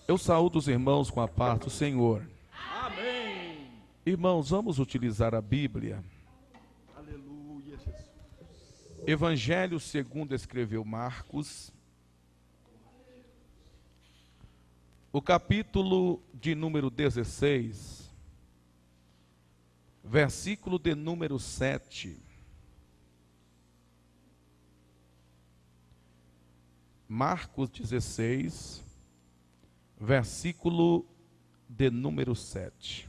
Eu saúdo os irmãos com a paz do Senhor. Amém. Irmãos, vamos utilizar a Bíblia. Aleluia, Jesus. Evangelho segundo escreveu Marcos, o capítulo de número 16, versículo de número 7. Marcos 16, versículo de número 7.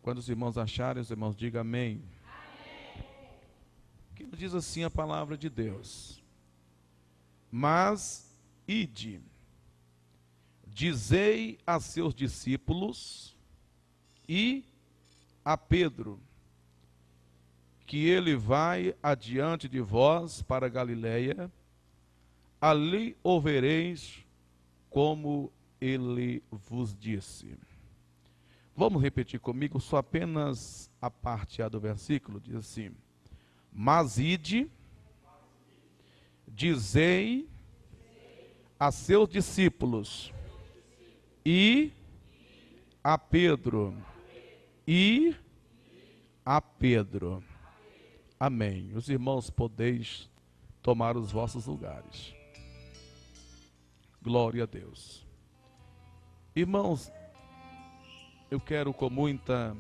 Quando os irmãos acharem, os irmãos digam amém. Que nos diz assim a palavra de Deus: Mas ide, dizei a seus discípulos e a Pedro, que ele vai adiante de vós para Galiléia, ali o vereis como ele vos disse. Vamos repetir comigo, só apenas a parte A do versículo, diz assim: Mas ide, dizei a seus discípulos e a Pedro, e a Pedro. Amém. Os irmãos podeis tomar os vossos lugares. Glória a Deus. Irmãos, eu quero com muita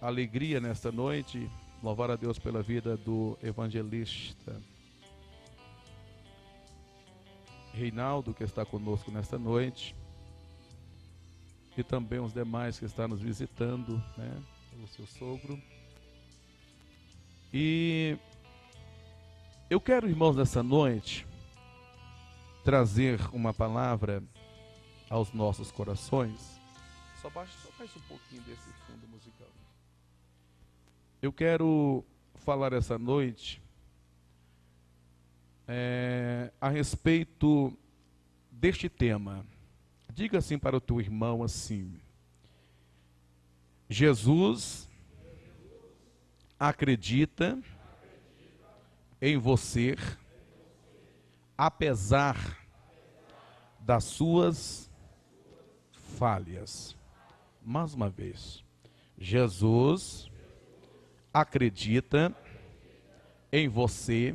alegria nesta noite louvar a Deus pela vida do evangelista Reinaldo, que está conosco nesta noite, e também os demais que estão nos visitando, né? O seu sogro. E eu quero, irmãos, nessa noite trazer uma palavra aos nossos corações. Só mais um pouquinho desse fundo musical. Eu quero falar essa noite a respeito deste tema. Diga assim para o teu irmão assim: Jesus acredita em você, apesar das suas falhas. Mais uma vez, Jesus acredita em você,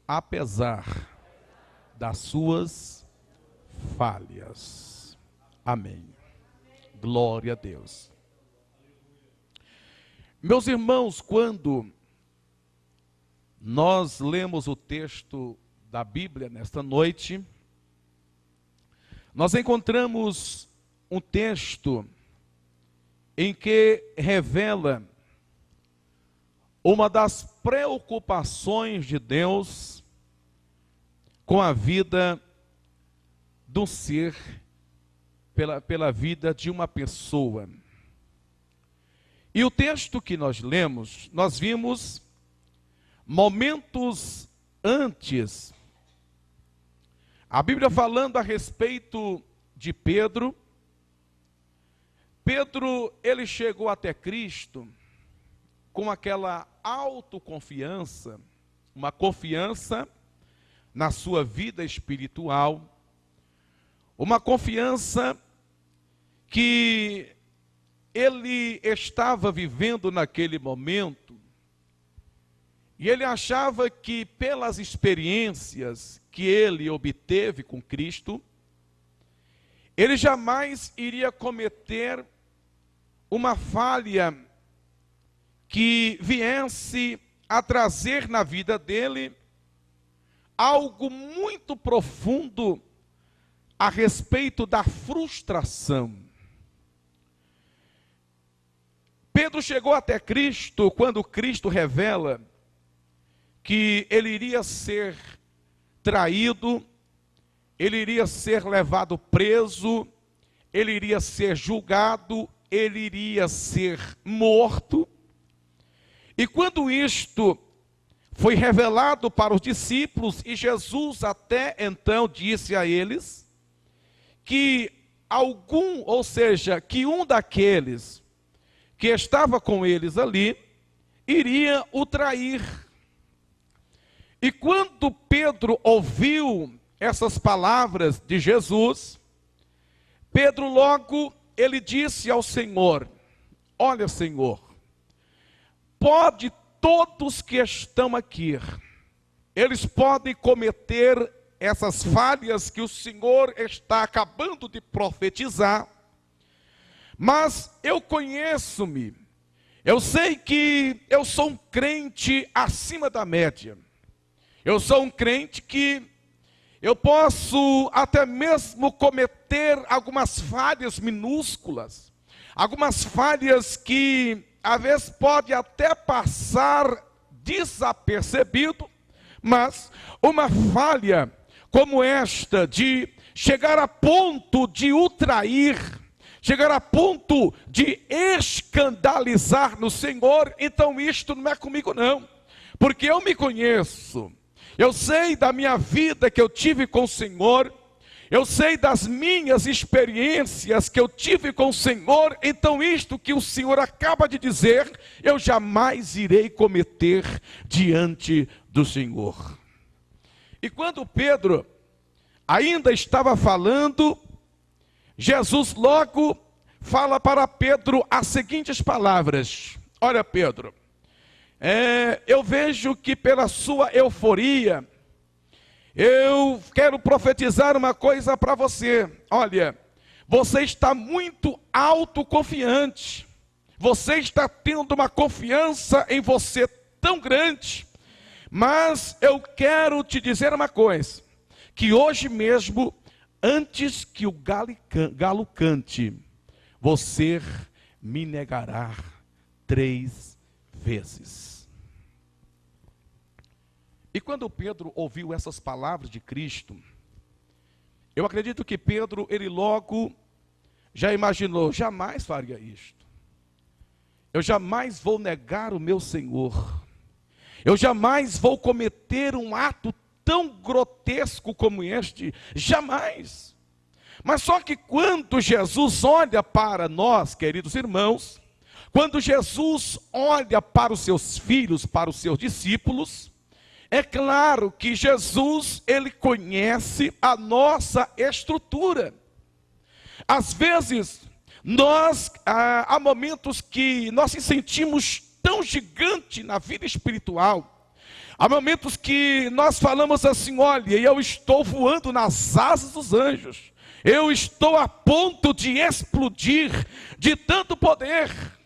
apesar das suas falhas. Amém. Glória a Deus. Meus irmãos, quando nós lemos o texto da Bíblia nesta noite, nós encontramos um texto em que revela uma das preocupações de Deus com a vida do ser, pela vida de uma pessoa. E o texto que nós lemos, nós vimos momentos antes, a Bíblia falando a respeito de Pedro. Pedro, ele chegou até Cristo com aquela autoconfiança, uma confiança na sua vida espiritual, uma confiança que ele estava vivendo naquele momento, e ele achava que pelas experiências que ele obteve com Cristo, ele jamais iria cometer uma falha que viesse a trazer na vida dele algo muito profundo a respeito da frustração. Pedro chegou até Cristo quando Cristo revela que ele iria ser traído, ele iria ser levado preso, ele iria ser julgado, ele iria ser morto. E quando isto foi revelado para os discípulos, e Jesus até então disse a eles que que um daqueles que estava com eles ali iria o trair. E quando Pedro ouviu essas palavras de Jesus, Pedro logo, ele disse ao Senhor: olha, Senhor, pode todos que estão aqui, eles podem cometer essas falhas que o Senhor está acabando de profetizar, mas eu conheço-me, eu sei que eu sou um crente acima da média, eu sou um crente que eu posso até mesmo cometer algumas falhas minúsculas, algumas falhas que às vezes pode até passar desapercebido, mas uma falha como esta de chegar a ponto de o trair, chegar a ponto de escandalizar no Senhor, então isto não é comigo não, porque eu me conheço. Eu sei da minha vida que eu tive com o Senhor, eu sei das minhas experiências que eu tive com o Senhor, então isto que o Senhor acaba de dizer, eu jamais irei cometer diante do Senhor. E quando Pedro ainda estava falando, Jesus logo fala para Pedro as seguintes palavras: olha, Pedro, eu vejo que pela sua euforia, eu quero profetizar uma coisa para você. Olha, você está muito autoconfiante, você está tendo uma confiança em você tão grande, mas eu quero te dizer uma coisa, que hoje mesmo, antes que o galo cante, você me negará 3 vezes. E quando Pedro ouviu essas palavras de Cristo, eu acredito que Pedro, ele logo já imaginou: jamais faria isto. Eu jamais vou negar o meu Senhor. Eu jamais vou cometer um ato tão grotesco como este. Jamais. Mas só que quando Jesus olha para nós, queridos irmãos, quando Jesus olha para os seus filhos, para os seus discípulos, é claro que Jesus, ele conhece a nossa estrutura. Às vezes, há momentos que nós nos sentimos tão gigante na vida espiritual. Há momentos que nós falamos assim: olha, eu estou voando nas asas dos anjos. Eu estou a ponto de explodir de tanto poder.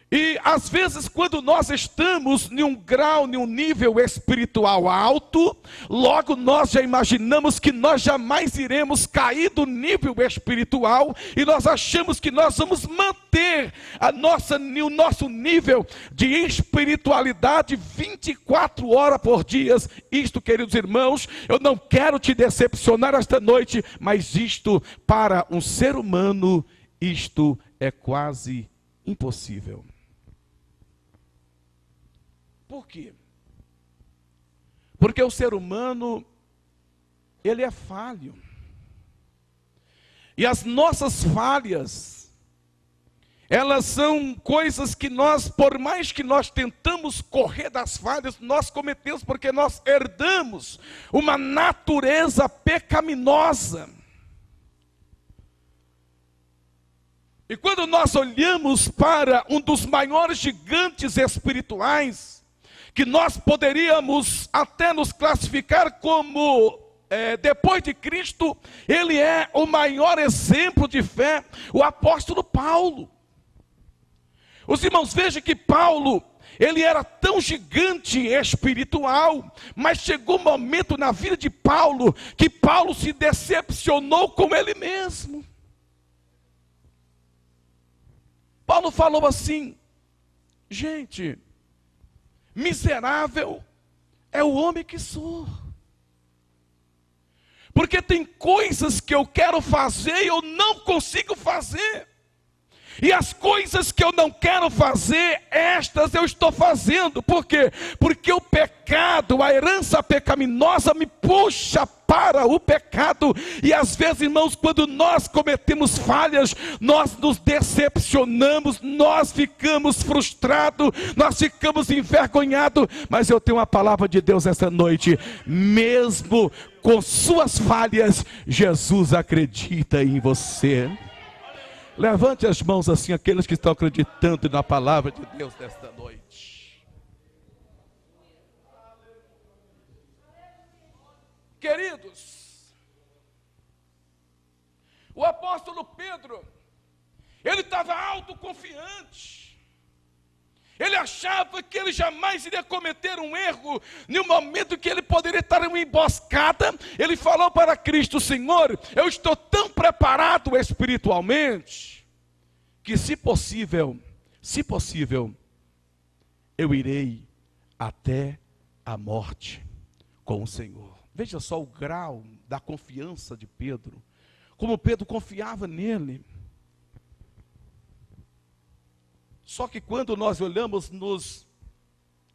E às vezes quando nós estamos em um grau, em um nível espiritual alto, logo nós já imaginamos que nós jamais iremos cair do nível espiritual, e nós achamos que nós vamos manter o nosso nível de espiritualidade 24 horas por dia. Isto, queridos irmãos, eu não quero te decepcionar esta noite, mas isto para um ser humano, isto é quase impossível. Por quê? Porque o ser humano, ele é falho. E as nossas falhas, elas são coisas que nós, por mais que nós tentamos correr das falhas, nós cometemos, porque nós herdamos uma natureza pecaminosa. E quando nós olhamos para um dos maiores gigantes espirituais, que nós poderíamos até nos classificar como, depois de Cristo, ele é o maior exemplo de fé, o apóstolo Paulo. Os irmãos, vejam que Paulo, ele era tão gigante espiritual, mas chegou um momento na vida de Paulo, que Paulo se decepcionou com ele mesmo. Paulo falou assim: gente, miserável é o homem que sou. Porque tem coisas que eu quero fazer e eu não consigo fazer. E as coisas que eu não quero fazer, estas eu estou fazendo. Por quê? Porque o pecado, a herança pecaminosa me puxa para o pecado. E às vezes, irmãos, quando nós cometemos falhas, nós nos decepcionamos, nós ficamos frustrados, nós ficamos envergonhados. Mas eu tenho uma palavra de Deus essa noite: mesmo com suas falhas, Jesus acredita em você. Levante as mãos assim, aqueles que estão acreditando na palavra de Deus nesta noite. Queridos, o apóstolo Pedro, ele estava autoconfiante. Ele achava que ele jamais iria cometer um erro. No momento que ele poderia estar em uma emboscada, ele falou para Cristo: Senhor, eu estou tão preparado espiritualmente, que se possível, eu irei até a morte com o Senhor. Veja só o grau da confiança de Pedro, como Pedro confiava nele. Só que quando nós olhamos nos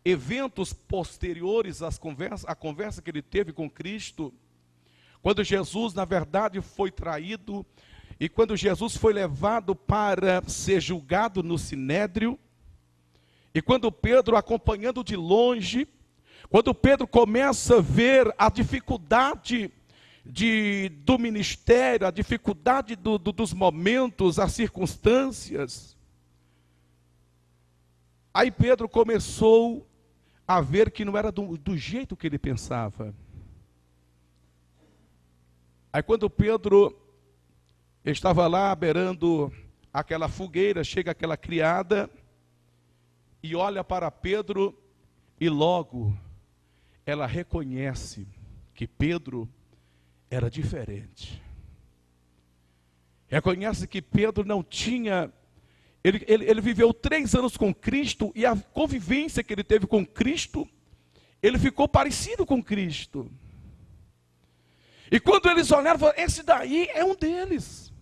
eventos posteriores à conversa que ele teve com Cristo, quando Jesus, na verdade, foi traído, e quando Jesus foi levado para ser julgado no Sinédrio, e quando Pedro, acompanhando de longe, quando Pedro começa a ver a dificuldade do ministério, a dificuldade dos momentos, as circunstâncias, aí Pedro começou a ver que não era do jeito que ele pensava. Aí quando Pedro estava lá beirando aquela fogueira, chega aquela criada e olha para Pedro, e logo ela reconhece que Pedro era diferente. Reconhece que Pedro não tinha... Ele viveu 3 anos com Cristo, e a convivência que ele teve com Cristo, ele ficou parecido com Cristo. E quando eles olharam, falaram: esse daí é um deles.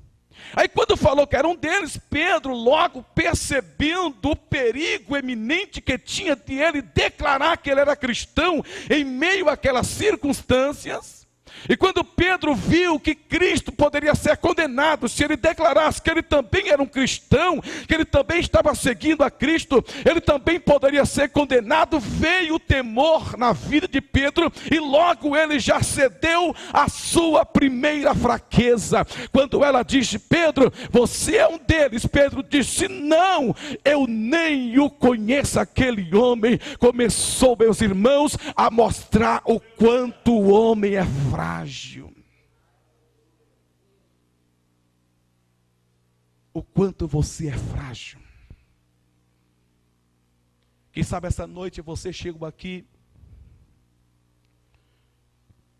Aí quando falou que era um deles, Pedro, logo percebendo o perigo eminente que tinha de ele declarar que ele era cristão, em meio àquelas circunstâncias, e quando Pedro viu que Cristo poderia ser condenado se ele declarasse que ele também era um cristão, que ele também estava seguindo a Cristo, ele também poderia ser condenado, veio o temor na vida de Pedro, e logo ele já cedeu a sua primeira fraqueza. Quando ela disse: Pedro, você é um deles, Pedro disse: não, eu nem o conheço. Aquele homem começou, meus irmãos, a mostrar o quanto o homem é frágil. O quanto você é frágil. Quem sabe essa noite você chegou aqui,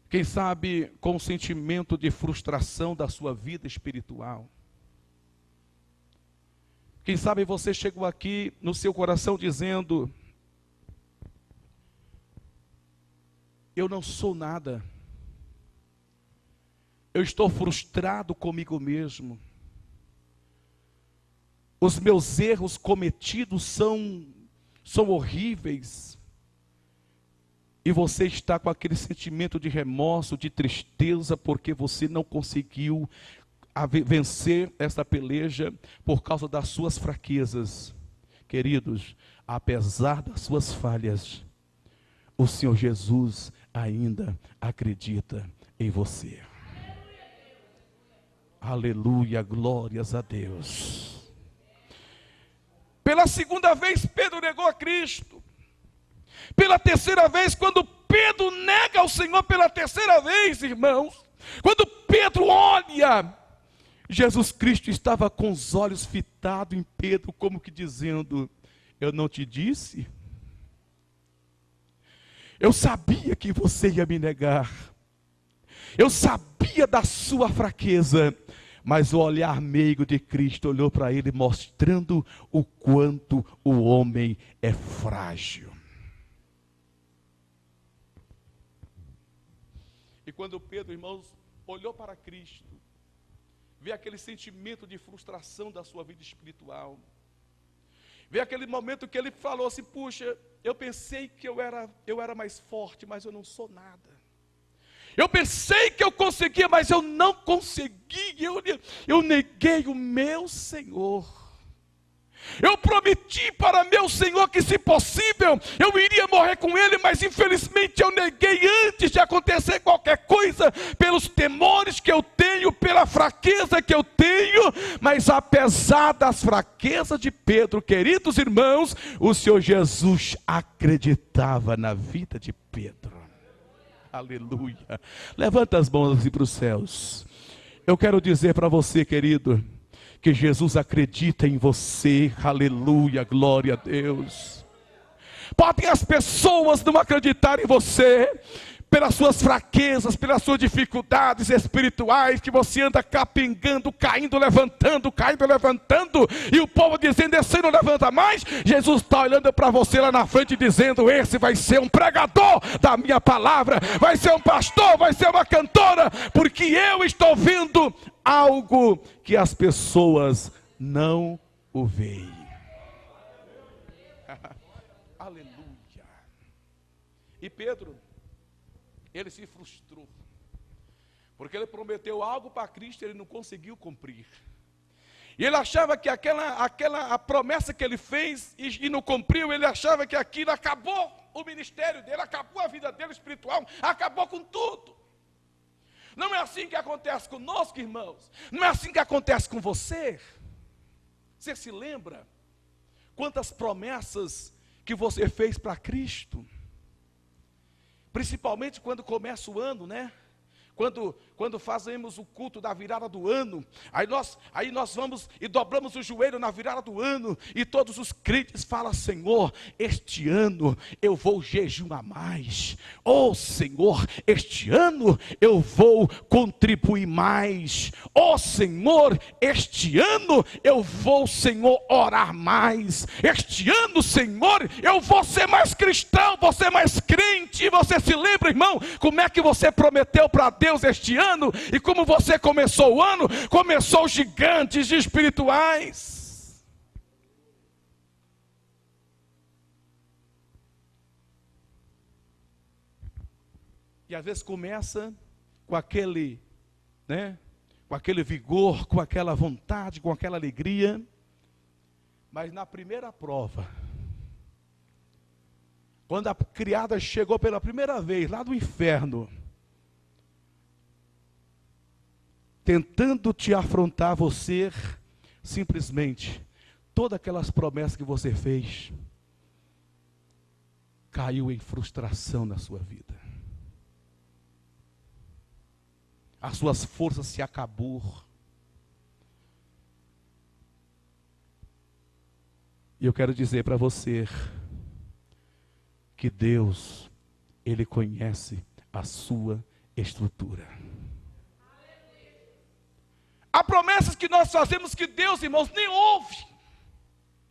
quem sabe com um sentimento de frustração da sua vida espiritual. Quem sabe você chegou aqui no seu coração dizendo: eu não sou nada. Eu estou frustrado comigo mesmo. Os meus erros cometidos são horríveis. E você está com aquele sentimento de remorso, de tristeza, porque você não conseguiu vencer essa peleja por causa das suas fraquezas. Queridos, apesar das suas falhas, o Senhor Jesus ainda acredita em você. Aleluia, glórias a Deus. Pela segunda vez Pedro negou a Cristo. Pela terceira vez, quando Pedro nega ao Senhor pela terceira vez, irmãos, quando Pedro olha, Jesus Cristo estava com os olhos fitados em Pedro, como que dizendo: eu não te disse? Eu sabia que você ia me negar. Eu sabia da sua fraqueza. Mas o olhar meigo de Cristo olhou para ele, mostrando o quanto o homem é frágil. E quando Pedro, irmãos, olhou para Cristo, Vê aquele sentimento de frustração da sua vida espiritual. Vê aquele momento que ele falou assim: puxa, eu pensei que eu era mais forte, mas eu não sou nada. Eu pensei que eu conseguia, mas eu não consegui. Eu neguei o meu Senhor. Eu prometi para meu Senhor que, se possível, eu iria morrer com Ele, mas infelizmente eu neguei antes de acontecer qualquer coisa, pelos temores que eu tenho, pela fraqueza que eu tenho. Mas apesar das fraquezas de Pedro, queridos irmãos, o Senhor Jesus acreditava na vida de Pedro. Aleluia. Levanta as mãos assim para os céus. Eu quero dizer para você, querido, que Jesus acredita em você. Aleluia, glória a Deus. Podem as pessoas não acreditar em você pelas suas fraquezas, pelas suas dificuldades espirituais, que você anda capengando, caindo, levantando, e o povo dizendo: esse não levanta mais. Jesus está olhando para você lá na frente dizendo: esse vai ser um pregador da minha palavra, vai ser um pastor, vai ser uma cantora, porque eu estou vendo algo que as pessoas não o veem. Aleluia. E Pedro, ele se frustrou, porque ele prometeu algo para Cristo e ele não conseguiu cumprir. E ele achava que a promessa que ele fez e não cumpriu, ele achava que aquilo acabou o ministério dele, acabou a vida dele espiritual, acabou com tudo. Não é assim que acontece conosco, irmãos. Não é assim que acontece com você. Você se lembra quantas promessas que você fez para Cristo? Principalmente quando começa o ano, né? Quando fazemos o culto da virada do ano, aí nós vamos e dobramos o joelho na virada do ano, e todos os crentes falam: Senhor, este ano eu vou jejuar mais. Oh Senhor, este ano eu vou contribuir mais. Oh Senhor, este ano eu vou, Senhor, orar mais. Este ano, Senhor, eu vou ser mais cristão, vou ser mais crente. E você se lembra, irmão, como é que você prometeu para Deus este ano, e como você começou o ano? Começou gigantes espirituais. E às vezes começa com aquele, com aquele vigor, com aquela vontade, com aquela alegria, mas na primeira prova, quando a criada chegou pela primeira vez lá do inferno, tentando te afrontar, você simplesmente, todas aquelas promessas que você fez, caiu em frustração na sua vida. As suas forças se acabou. E eu quero dizer para você que Deus, Ele conhece a sua estrutura. Há promessas que nós fazemos que Deus, irmãos, nem ouve.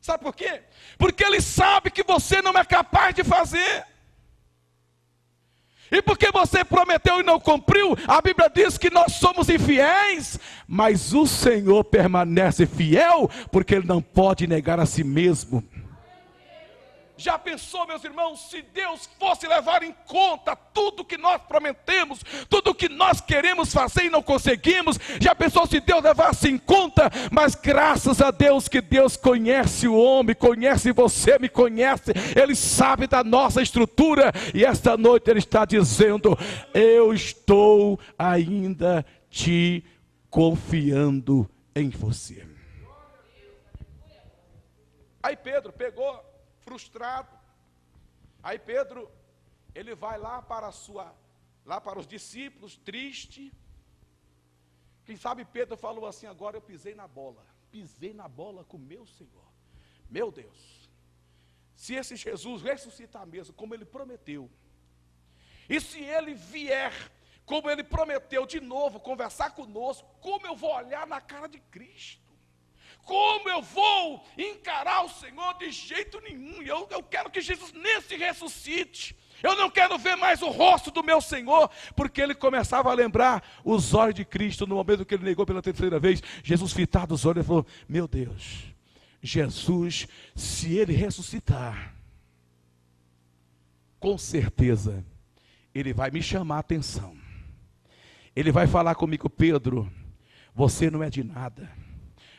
Sabe por quê? Porque Ele sabe que você não é capaz de fazer. E porque você prometeu e não cumpriu, a Bíblia diz que nós somos infiéis, mas o Senhor permanece fiel, porque Ele não pode negar a si mesmo. Já pensou, meus irmãos, se Deus fosse levar em conta tudo que nós prometemos, tudo que nós queremos fazer e não conseguimos? Já pensou se Deus levasse em conta? Mas graças a Deus que Deus conhece o homem, conhece você, me conhece, Ele sabe da nossa estrutura, e esta noite Ele está dizendo: eu estou ainda te confiando em você. Aí Pedro pegou frustrado. Aí Pedro, ele vai lá para os discípulos, triste. Quem sabe Pedro falou assim: agora eu pisei na bola com meu Senhor. Meu Deus, se esse Jesus ressuscitar mesmo, como Ele prometeu, e se Ele vier, como Ele prometeu, de novo conversar conosco, como eu vou olhar na cara de Cristo? Como eu vou encarar o Senhor? De jeito nenhum. Eu quero que Jesus nem se ressuscite. Eu não quero ver mais o rosto do meu Senhor, porque ele começava a lembrar os olhos de Cristo, no momento que ele negou pela terceira vez. Jesus fitado os olhos e falou: meu Deus, Jesus, se ele ressuscitar, com certeza, ele vai me chamar a atenção. Ele vai falar comigo: Pedro, você não é de nada.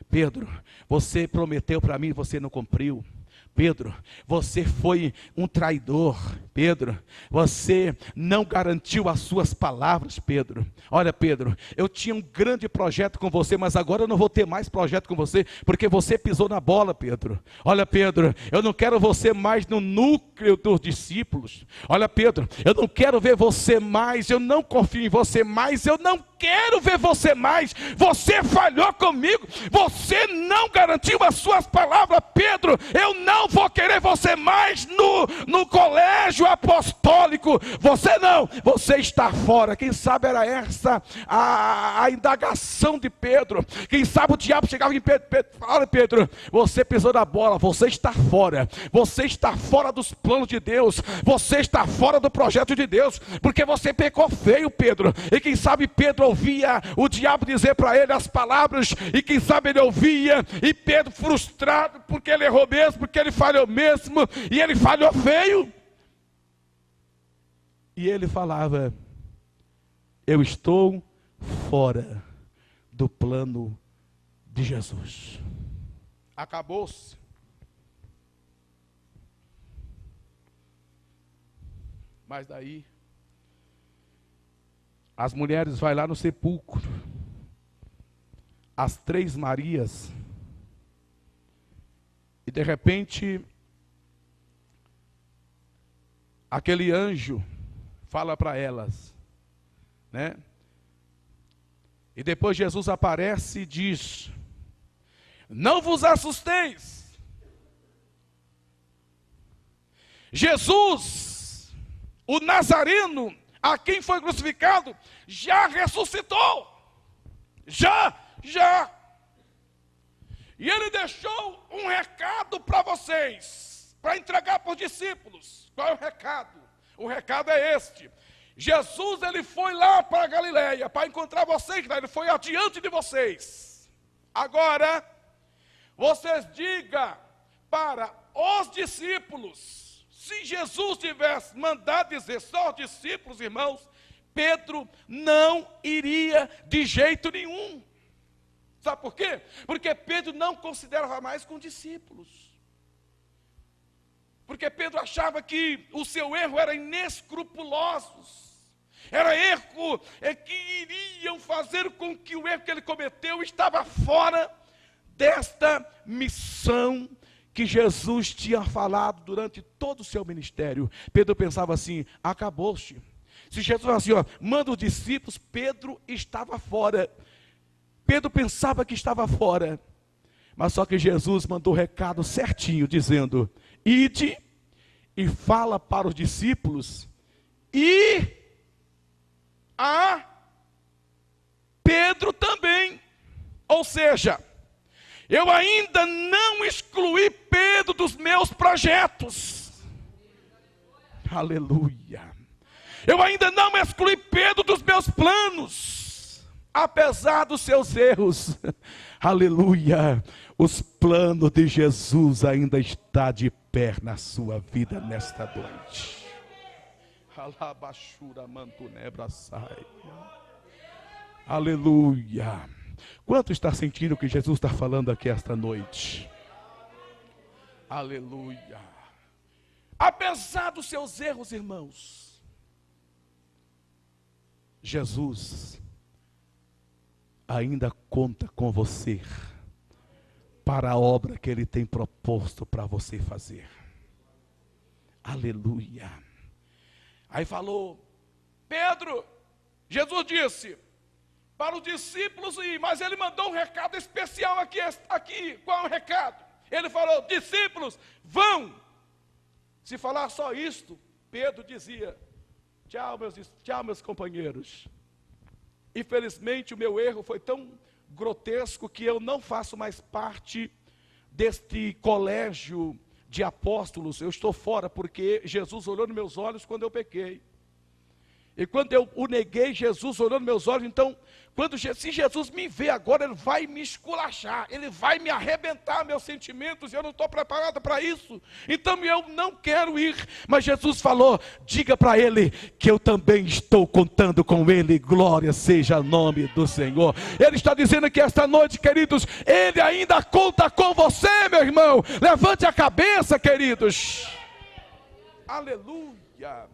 Pedro, você prometeu para mim e você não cumpriu. Pedro, você foi um traidor. Pedro, você não garantiu as suas palavras. Pedro, olha Pedro, eu tinha um grande projeto com você, mas agora eu não vou ter mais projeto com você, porque você pisou na bola, Pedro. Olha Pedro, eu não quero você mais no núcleo dos discípulos. Olha Pedro, eu não quero ver você mais, eu não confio em você mais, eu não quero ver você mais. Você falhou comigo, você não garantiu as suas palavras. Pedro, eu não vou querer você mais no colégio apostólico. Você não, você está fora. Quem sabe era essa a indagação de Pedro. Quem sabe o diabo chegava em Pedro: olha Pedro, você pisou na bola, você está fora. Você está fora dos planos de Deus, você está fora do projeto de Deus, porque você pecou feio, Pedro. E quem sabe Pedro ouvia o diabo dizer para ele as palavras, e quem sabe ele ouvia, e Pedro frustrado, porque ele errou mesmo, porque ele falhou mesmo, e ele falhou feio. E ele falava: eu estou fora do plano de Jesus. Acabou-se. Mas daí as mulheres vão lá no sepulcro, as 3 Marias, e de repente aquele anjo fala para elas, né? E depois Jesus aparece e diz: não vos assusteis, Jesus, o Nazareno, a quem foi crucificado, já ressuscitou. Já. E ele deixou um recado para vocês, para entregar para os discípulos. Qual é o recado? O recado é este: Jesus, ele foi lá para a Galileia, para encontrar vocês, ele foi adiante de vocês. Agora, vocês digam para os discípulos. Se Jesus tivesse mandado dizer só aos discípulos, irmãos, Pedro não iria de jeito nenhum. Sabe por quê? Porque Pedro não considerava mais com discípulos. Porque Pedro achava que o seu erro era inescrupuloso. Era erro que iriam fazer com que o erro que ele cometeu estava fora desta missão que Jesus tinha falado durante todo o seu ministério. Pedro pensava assim: acabou-se. Se Jesus falasse assim, manda os discípulos, Pedro estava fora. Pedro pensava que estava fora. Mas só que Jesus mandou o recado certinho, dizendo: ide e fala para os discípulos e a Pedro também. Ou seja, eu ainda não excluí Pedro dos meus projetos. Aleluia. Eu ainda não excluí Pedro dos meus planos. Apesar dos seus erros. Aleluia. Os planos de Jesus ainda estão de pé na sua vida nesta noite. Alabashura mantunebra sai. Aleluia. Quanto está sentindo o que Jesus está falando aqui esta noite? Aleluia. Apesar dos seus erros, irmãos, Jesus ainda conta com você para a obra que Ele tem proposto para você fazer. Aleluia. Aí falou, Pedro, Jesus disse para os discípulos ir, mas ele mandou um recado especial aqui. Qual é o recado? Ele falou, discípulos, vão. Se falar só isto, Pedro dizia, tchau meus companheiros. Infelizmente o meu erro foi tão grotesco que eu não faço mais parte deste colégio de apóstolos, eu estou fora, porque Jesus olhou nos meus olhos quando eu pequei. E quando eu o neguei, Jesus olhou nos meus olhos. Então, se Jesus me vê agora, Ele vai me esculachar, Ele vai me arrebentar meus sentimentos, e eu não estou preparado para isso. Então eu não quero ir. Mas Jesus falou, diga para ele que eu também estou contando com ele, glória seja o nome do Senhor. Ele está dizendo que esta noite, queridos, Ele ainda conta com você, meu irmão. Levante a cabeça, queridos. Aleluia.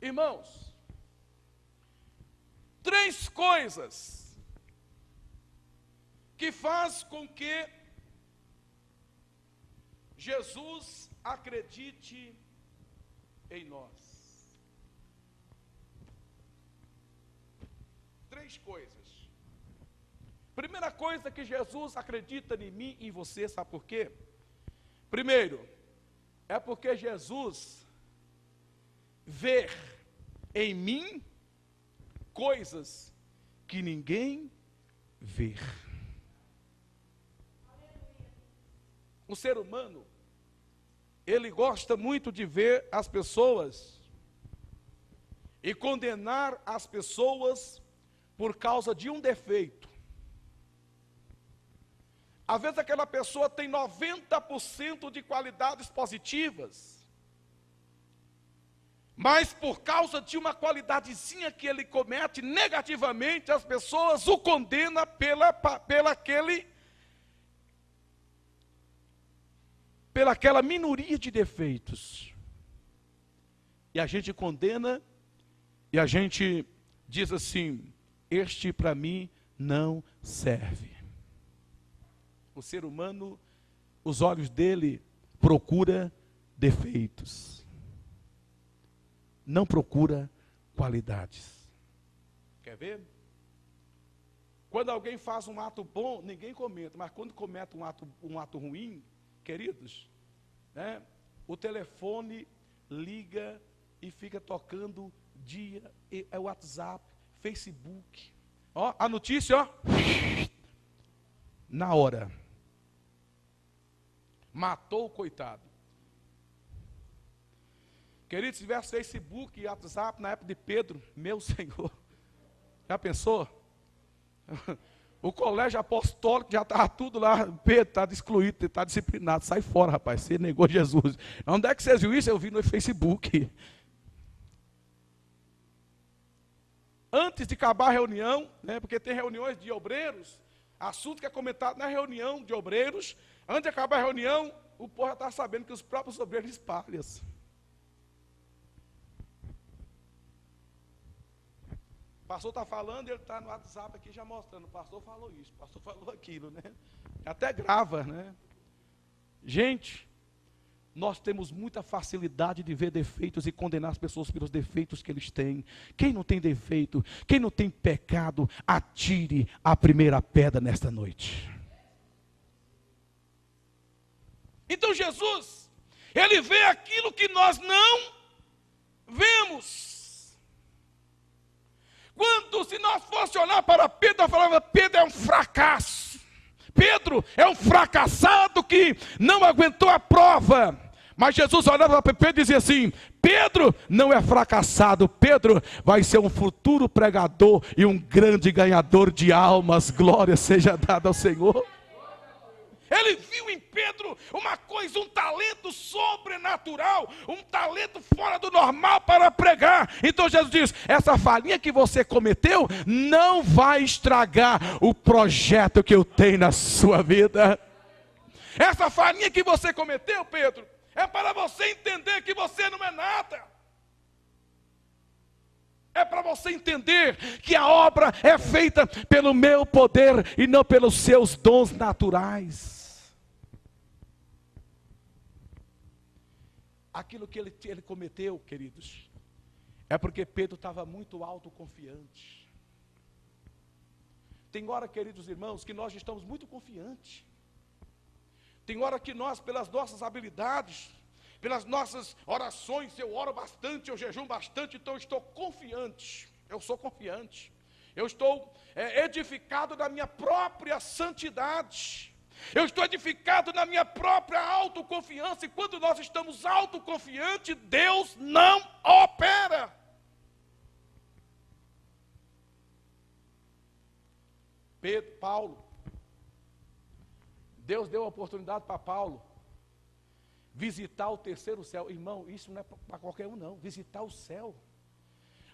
Irmãos, 3 coisas que faz com que Jesus acredite em nós. 3 coisas. Primeira coisa que Jesus acredita em mim e em você, sabe por quê? Primeiro, é porque Jesus vê em mim coisas que ninguém vê. O ser humano, ele gosta muito de ver as pessoas e condenar as pessoas por causa de um defeito. Às vezes aquela pessoa tem 90% de qualidades positivas, mas por causa de uma qualidadezinha que ele comete negativamente, as pessoas o condenam pelaquela minoria de defeitos. E a gente condena, e a gente diz assim, este para mim não serve. O ser humano, os olhos dele procura defeitos. Não procura qualidades. Quer ver? Quando alguém faz um ato bom, ninguém comenta. Mas quando comete um ato ruim, queridos, né, o telefone liga e fica tocando dia, é WhatsApp, Facebook. Ó, a notícia, ó, na hora. Matou o coitado. Querido, se tivesse Facebook e WhatsApp na época de Pedro, meu Senhor, já pensou? O colégio apostólico já estava tudo lá, Pedro está excluído, está disciplinado, sai fora, rapaz, você negou Jesus. Onde é que vocês viram isso? Eu vi no Facebook. Antes de acabar a reunião, né, porque tem reuniões de obreiros, assunto que é comentado na reunião de obreiros, antes de acabar a reunião, o povo já está sabendo que os próprios obreiros espalham. O pastor está falando, ele está no WhatsApp aqui já mostrando, o pastor falou isso, o pastor falou aquilo, né? Até grava, né? Gente, nós temos muita facilidade de ver defeitos e condenar as pessoas pelos defeitos que eles têm. Quem não tem defeito, quem não tem pecado, atire a primeira pedra nesta noite. Então Jesus, Ele vê aquilo que nós não vemos. Se nós fosse olhar para Pedro, nós falava, Pedro é um fracasso. Pedro é um fracassado que não aguentou a prova. Mas Jesus olhava para Pedro e dizia assim, Pedro não é fracassado, Pedro vai ser um futuro pregador e um grande ganhador de almas, glória seja dada ao Senhor. Ele viu em Pedro uma coisa, um talento sobrenatural, um talento fora do normal para pregar. Então Jesus diz, essa falhinha que você cometeu não vai estragar o projeto que eu tenho na sua vida. Essa falhinha que você cometeu, Pedro, é para você entender que você não é nada. É para você entender que a obra é feita pelo meu poder e não pelos seus dons naturais. Aquilo que ele cometeu, queridos, é porque Pedro estava muito autoconfiante. Tem hora, queridos irmãos, que nós estamos muito confiantes. Tem hora que nós, pelas nossas habilidades, pelas nossas orações, eu oro bastante, eu jejum bastante, então eu estou confiante. Eu sou confiante. Eu estou edificado da minha própria santidade. Eu estou edificado na minha própria autoconfiança. E quando nós estamos autoconfiantes, Deus não opera. Paulo, Deus deu a oportunidade para Paulo visitar o terceiro céu. Irmão, isso não é para qualquer um não, visitar o céu.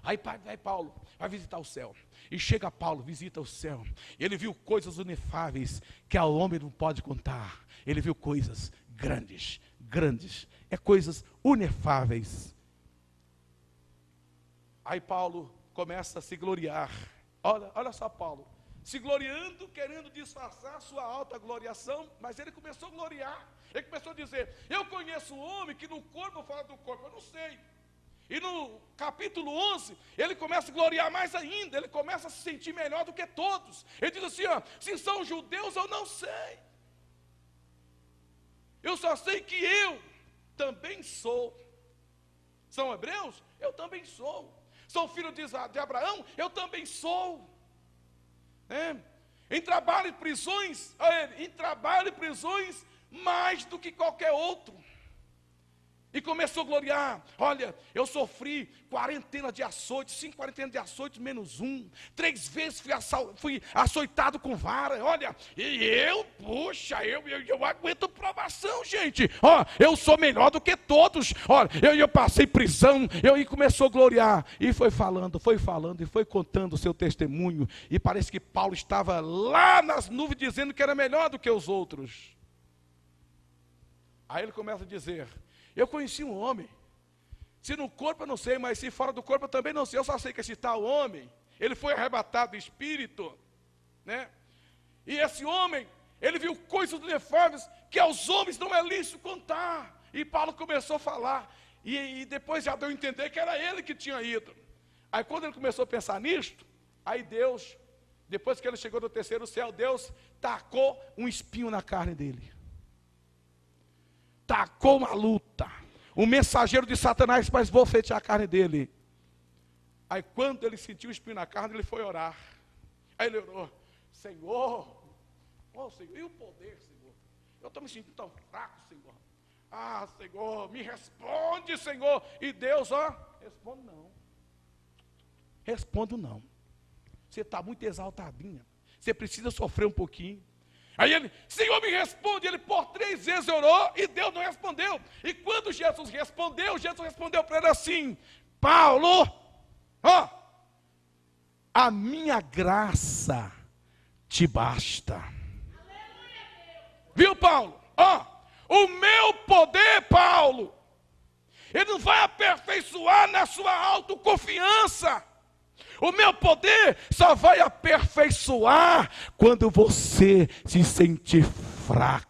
Aí Paulo vai visitar o céu. E chega Paulo, visita o céu. Ele viu coisas inefáveis que ao homem não pode contar. Ele viu coisas grandes, coisas inefáveis. Aí Paulo começa a se gloriar. Olha só Paulo, se gloriando, querendo disfarçar a sua alta gloriação, mas ele começou a gloriar. Ele começou a dizer, eu conheço um homem que no corpo ou fora do corpo, eu não sei. E no capítulo 11, ele começa a gloriar mais ainda, ele começa a se sentir melhor do que todos. Ele diz assim, se são judeus eu não sei. Eu só sei que eu também sou. São hebreus? Eu também sou. São filhos de Abraão? Eu também sou. Em trabalho e prisões, mais do que qualquer outro. E começou a gloriar, olha, eu sofri 40 de açoites, 5 quarentenas de açoites menos 1, 3 vezes fui açoitado com vara, olha, e eu aguento provação, gente, eu sou melhor do que todos, olha, eu passei prisão, e começou a gloriar, e foi falando, e foi contando o seu testemunho, e parece que Paulo estava lá nas nuvens dizendo que era melhor do que os outros. Aí ele começa a dizer, eu conheci um homem, se no corpo eu não sei, mas se fora do corpo eu também não sei, eu só sei que esse tal homem, ele foi arrebatado do espírito, né? E esse homem, ele viu coisas inefáveis que aos homens não é lícito contar. E Paulo começou a falar, e depois já deu a entender que era ele que tinha ido. Aí quando ele começou a pensar nisto, aí Deus, depois que ele chegou do terceiro céu, Deus tacou um espinho na carne dele. Tacou uma luta, o mensageiro de Satanás para esbofetear a carne dele. Aí quando ele sentiu o espinho na carne, ele foi orar. Aí ele orou, Senhor, Senhor, e o poder, Senhor? Eu estou me sentindo tão fraco, Senhor. Senhor, me responde, Senhor. E Deus, respondo não. Você está muito exaltadinha, você precisa sofrer um pouquinho. Aí ele, Senhor, me responde. Ele por 3 vezes orou e Deus não respondeu. E quando Jesus respondeu para ele assim, Paulo, a minha graça te basta. Viu, Paulo? O meu poder, Paulo, ele não vai aperfeiçoar na sua autoconfiança. O meu poder só vai aperfeiçoar quando você se sentir fraco.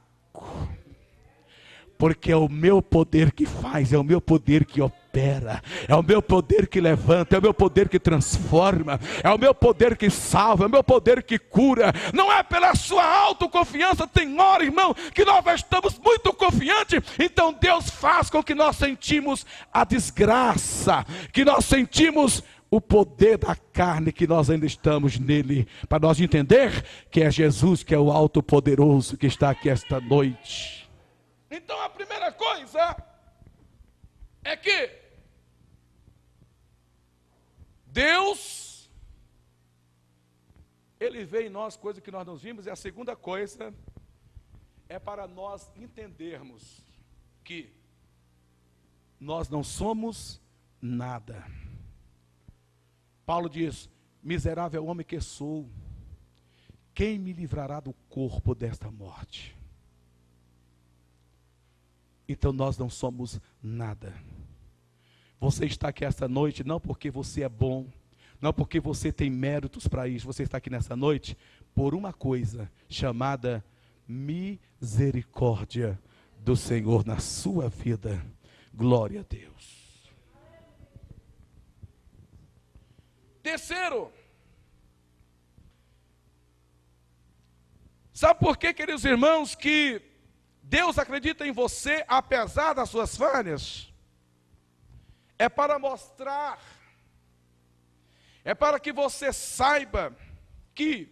Porque é o meu poder que faz, é o meu poder que opera, é o meu poder que levanta, é o meu poder que transforma, é o meu poder que salva, é o meu poder que cura. Não é pela sua autoconfiança. Tem hora, irmão, que nós estamos muito confiantes, então Deus faz com que nós sentimos a desgraça, que nós sentimos o poder da carne, que nós ainda estamos nele, para nós entender que é Jesus, que é o Alto-Poderoso, que está aqui esta noite. Então a primeira coisa é que Deus, Ele vê em nós coisas que nós não vimos, e a segunda coisa é para nós entendermos que nós não somos nada. Paulo diz, miserável homem que sou, quem me livrará do corpo desta morte? Então nós não somos nada. Você está aqui esta noite não porque você é bom, não porque você tem méritos para isso. Você está aqui nessa noite por uma coisa chamada misericórdia do Senhor na sua vida. Glória a Deus. Terceiro, sabe por quê, queridos irmãos, que Deus acredita em você apesar das suas falhas? É para mostrar, é para que você saiba que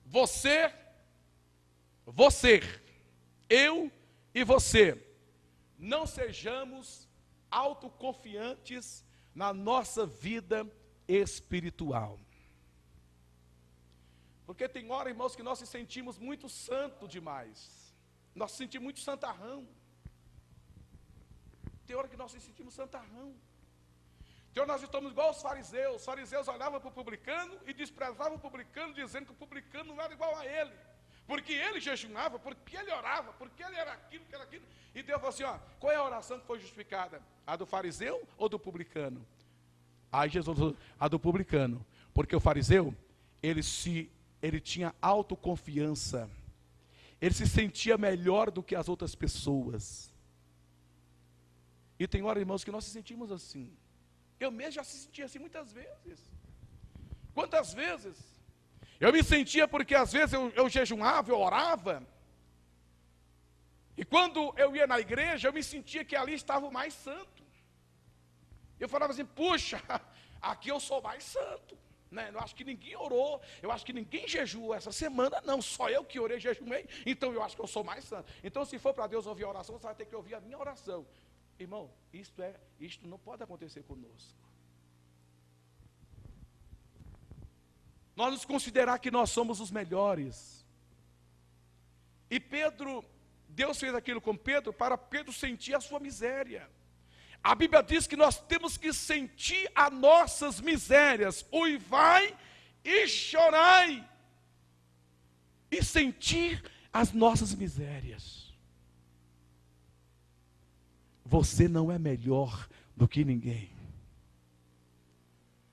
você você, eu e você, não sejamos autoconfiantes na nossa vida espiritual. Porque tem hora, irmãos, que nós se sentimos muito santo demais. Nós se sentimos muito santarrão. Tem hora que nós se sentimos santarrão. Tem hora que nós estamos igual aos fariseus. Os fariseus olhavam para o publicano e desprezavam o publicano, dizendo que o publicano não era igual a ele. Porque ele jejuava, porque ele orava, porque ele era aquilo, que era aquilo. E Deus falou assim, ó, qual é a oração que foi justificada? A do fariseu ou do publicano? Aí Jesus falou, a do publicano. Porque o fariseu, ele tinha autoconfiança. Ele se sentia melhor do que as outras pessoas. E tem hora, irmãos, que nós se sentimos assim. Eu mesmo já se sentia assim muitas vezes. Quantas vezes? Eu me sentia porque às vezes eu jejuava, eu orava. E quando eu ia na igreja, eu me sentia que ali estava o mais santo. Eu falava assim, puxa, aqui eu sou mais santo. Né? Eu acho que ninguém orou, eu acho que ninguém jejuou essa semana, não, só eu que orei e jejumei, então eu acho que eu sou mais santo. Então se for para Deus ouvir a oração, você vai ter que ouvir a minha oração. Irmão, isto não pode acontecer conosco. Nós nos considerar que nós somos os melhores. E Deus fez aquilo com Pedro para Pedro sentir a sua miséria. A Bíblia diz que nós temos que sentir as nossas misérias, uivai e chorai, e sentir as nossas misérias. Você não é melhor do que ninguém.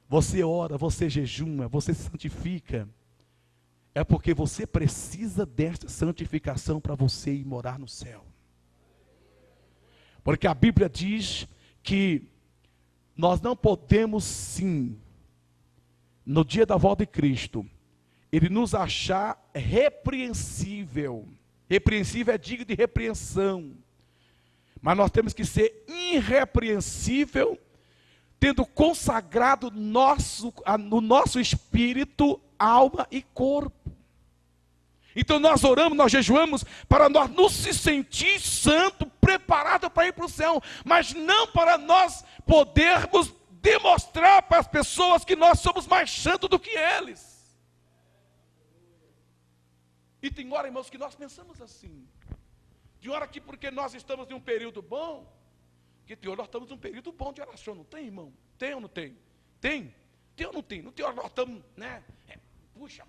Você ora, você jejuma, você se santifica. É porque você precisa desta santificação para você ir morar no céu. Porque a Bíblia diz que nós não podemos sim, no dia da volta de Cristo, Ele nos achar repreensível. Repreensível é digno de repreensão. Mas nós temos que ser irrepreensível, tendo consagrado no nosso espírito, alma e corpo. Então nós oramos, nós jejuamos para nós nos sentir santo, preparado para ir para o céu, mas não para nós podermos demonstrar para as pessoas que nós somos mais santos do que eles. E tem hora, irmãos, que nós pensamos assim. De hora que porque nós estamos em um período bom, que tem hora nós estamos em um período bom de oração, não tem, irmão? Tem ou não tem? Tem? Tem ou não tem? Não tem hora nós estamos, né? Puxa,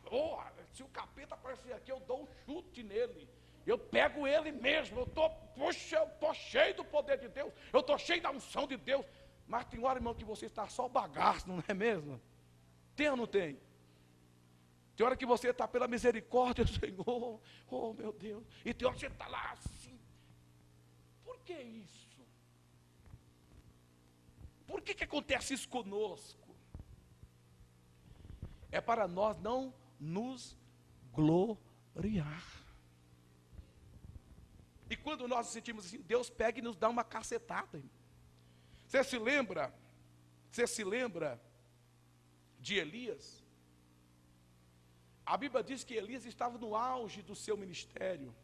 se o capeta aparecer aqui, eu dou um chute nele. Eu pego ele mesmo. Eu estou cheio do poder de Deus. Eu estou cheio da unção de Deus. Mas tem hora, irmão, que você está só bagaço, não é mesmo? Tem ou não tem? Tem hora que você está pela misericórdia do Senhor. Oh, meu Deus. E tem hora que você está lá assim. Por que isso? Por que acontece isso conosco? É para nós não nos gloriar. E quando nós nos sentimos assim, Deus pega e nos dá uma cacetada. Você se lembra de Elias? A Bíblia diz que Elias estava no auge do seu ministério.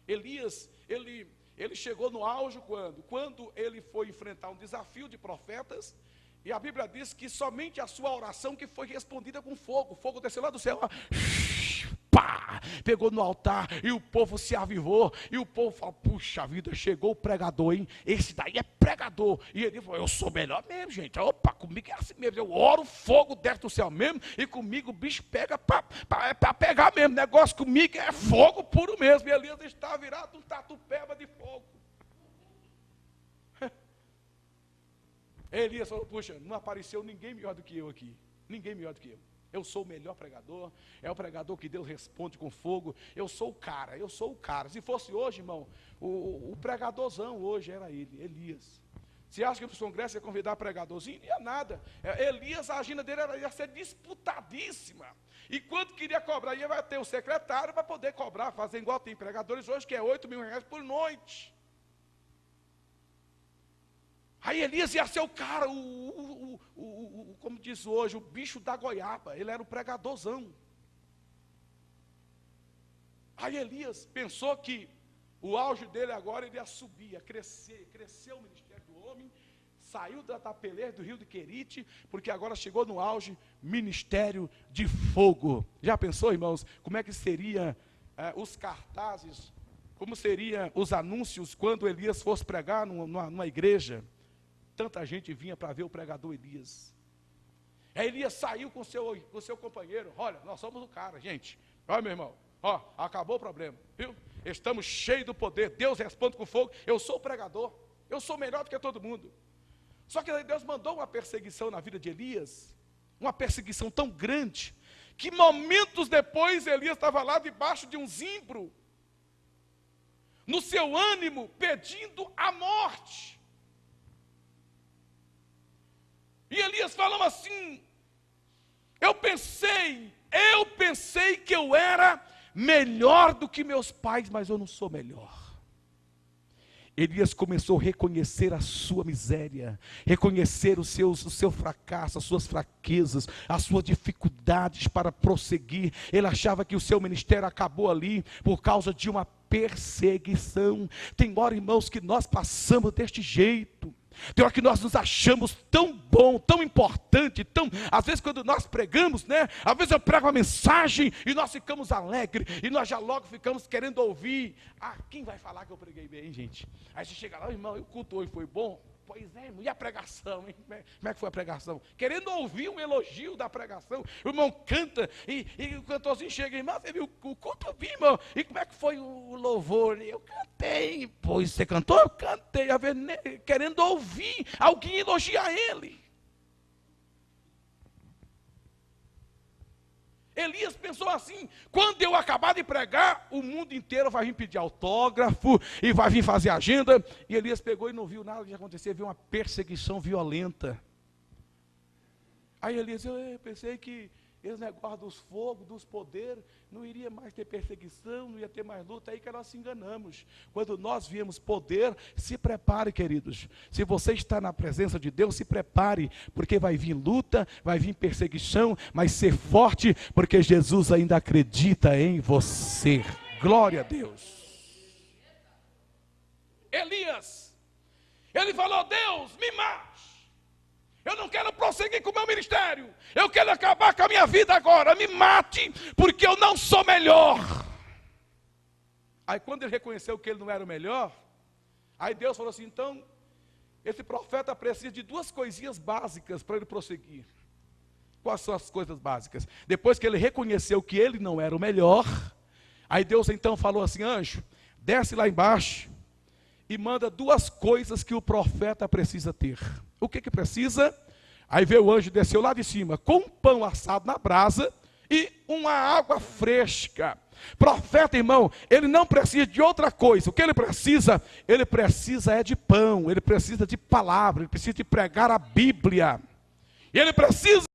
Elias, ele chegou no auge quando? Quando ele foi enfrentar um desafio de profetas. E a Bíblia diz que somente a sua oração que foi respondida com fogo. O fogo desceu lá do céu, ó, pá, pegou no altar e o povo se avivou. E o povo falou, puxa vida, chegou o pregador, hein? Esse daí é pregador. E ele falou, eu sou melhor mesmo, gente. Opa, comigo é assim mesmo. Eu oro, o fogo desce do céu mesmo. E comigo o bicho pega para pegar mesmo. Negócio comigo é fogo puro mesmo. E Elias está virado um tatu-peba de fogo. Elias falou, puxa, não apareceu ninguém melhor do que eu aqui. Ninguém melhor do que eu. Eu sou o melhor pregador. É o pregador que Deus responde com fogo. Eu sou o cara. Se fosse hoje, irmão, o pregadorzão hoje era ele, Elias. Você acha que nos congressos ia convidar pregadorzinho? Não ia nada. Elias, a agenda dele ia ser disputadíssima. E quanto queria cobrar? Ia vai ter o secretário para poder cobrar, fazer igual tem pregadores hoje, que é R$8.000 por noite. Aí Elias ia ser o cara, como diz hoje, o bicho da goiaba. Ele era o pregadorzão. Aí Elias pensou que o auge dele agora ele ia subir, ia crescer, cresceu o ministério do homem, saiu da peleira do rio de Querite, porque agora chegou no auge, ministério de fogo. Já pensou, irmãos, como é que seria os cartazes, como seriam os anúncios quando Elias fosse pregar numa igreja? Tanta gente vinha para ver o pregador Elias. Aí Elias saiu com seu companheiro. Olha, nós somos o cara, gente. Olha, meu irmão, ó, acabou o problema, viu? Estamos cheios do poder, Deus responde com fogo. Eu sou o pregador, eu sou melhor do que todo mundo. Só que Deus mandou uma perseguição na vida de Elias, uma perseguição tão grande, que momentos depois Elias estava lá debaixo de um zimbro, no seu ânimo, pedindo a morte. E Elias falando assim, eu pensei que eu era melhor do que meus pais, mas eu não sou melhor. Elias começou a reconhecer a sua miséria, reconhecer o seu fracasso, as suas fraquezas, as suas dificuldades para prosseguir. Ele achava que o seu ministério acabou ali por causa de uma perseguição. Tem hora, irmãos, que nós passamos deste jeito. Tem hora que nós nos achamos tão bom, tão importante, às vezes quando nós pregamos, né? Às vezes eu prego uma mensagem e nós ficamos alegres, e nós já logo ficamos querendo ouvir. Quem vai falar que eu preguei bem, gente? Aí você chega lá, irmão, o culto hoje foi bom? Pois é, irmão, e a pregação, hein? Como é que foi a pregação? Querendo ouvir um elogio da pregação, o irmão canta, e o cantorzinho chega, irmão, você viu o culto, eu vi, irmão, e como é que foi o louvor? Eu cantei. Pois você cantou? Eu cantei, querendo ouvir alguém elogiar ele. Elias pensou assim, quando eu acabar de pregar, o mundo inteiro vai vir pedir autógrafo, e vai vir fazer agenda. E Elias pegou e não viu nada de acontecer, viu uma perseguição violenta. Aí Elias, eu pensei que esse negócio dos fogos, dos poderes, não iria mais ter perseguição, não ia ter mais luta, aí que nós se enganamos. Quando nós viemos poder, se prepare, queridos. Se você está na presença de Deus, se prepare, porque vai vir luta, vai vir perseguição, mas ser forte, porque Jesus ainda acredita em você. Glória a Deus. Elias, ele falou, Deus, me mate. Eu não quero prosseguir com o meu ministério. Eu quero acabar com a minha vida agora. Me mate, porque eu não sou melhor. Aí quando ele reconheceu que ele não era o melhor, aí Deus falou assim, então, esse profeta precisa de duas coisinhas básicas para ele prosseguir. Quais são as coisas básicas? Depois que ele reconheceu que ele não era o melhor, aí Deus então falou assim, anjo, desce lá embaixo e manda duas coisas que o profeta precisa ter. O que precisa? Aí veio o anjo, desceu lá de cima, com um pão assado na brasa e uma água fresca. Profeta, irmão, ele não precisa de outra coisa. O que ele precisa? Ele precisa é de pão, ele precisa de palavra, ele precisa de pregar a Bíblia. E ele precisa